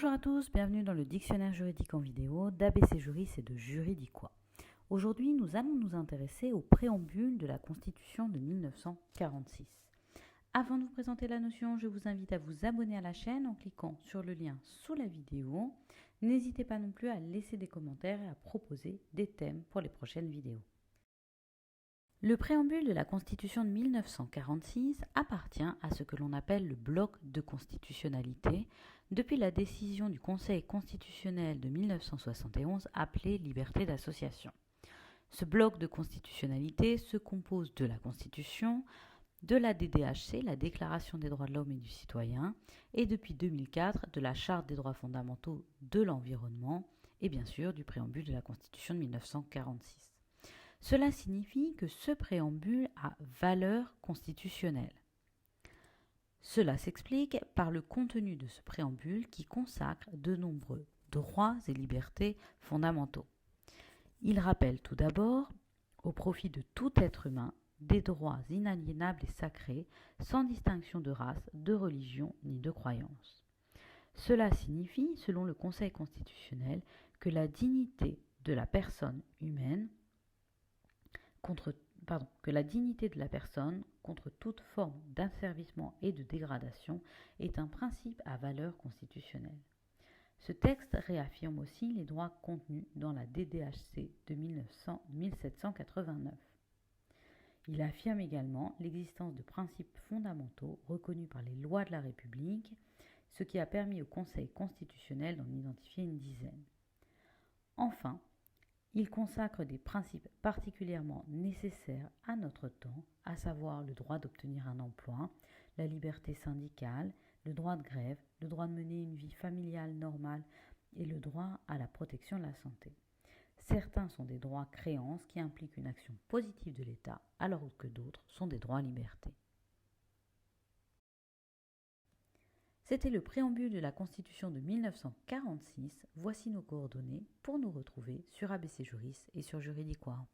Bonjour à tous, bienvenue dans le dictionnaire juridique en vidéo d'ABC Juris et de Juridiquois. Aujourd'hui, nous allons nous intéresser au préambule de la Constitution de 1946. Avant de vous présenter la notion, je vous invite à vous abonner à la chaîne en cliquant sur le lien sous la vidéo. N'hésitez pas non plus à laisser des commentaires et à proposer des thèmes pour les prochaines vidéos. Le préambule de la Constitution de 1946 appartient à ce que l'on appelle le bloc de constitutionnalité depuis la décision du Conseil constitutionnel de 1971 appelée liberté d'association. Ce bloc de constitutionnalité se compose de la Constitution, de la DDHC, la Déclaration des droits de l'homme et du citoyen, et depuis 2004 de la Charte des droits fondamentaux de l'environnement et bien sûr du préambule de la Constitution de 1946. Cela signifie que ce préambule a valeur constitutionnelle. Cela s'explique par le contenu de ce préambule qui consacre de nombreux droits et libertés fondamentaux. Il rappelle tout d'abord, au profit de tout être humain, des droits inaliénables et sacrés, sans distinction de race, de religion ni de croyance. Cela signifie, selon le Conseil constitutionnel, que la dignité de la personne humaine contre toute forme d'asservissement et de dégradation est un principe à valeur constitutionnelle. Ce texte réaffirme aussi les droits contenus dans la DDHC de 1789. Il affirme également l'existence de principes fondamentaux reconnus par les lois de la République, ce qui a permis au Conseil constitutionnel d'en identifier une dizaine. Enfin, il consacre des principes particulièrement nécessaires à notre temps, à savoir le droit d'obtenir un emploi, la liberté syndicale, le droit de grève, le droit de mener une vie familiale normale et le droit à la protection de la santé. Certains sont des droits créances qui impliquent une action positive de l'État, alors que d'autres sont des droits libertés. C'était le préambule de la Constitution de 1946. Voici nos coordonnées pour nous retrouver sur ABC Juris et sur Juridiquois.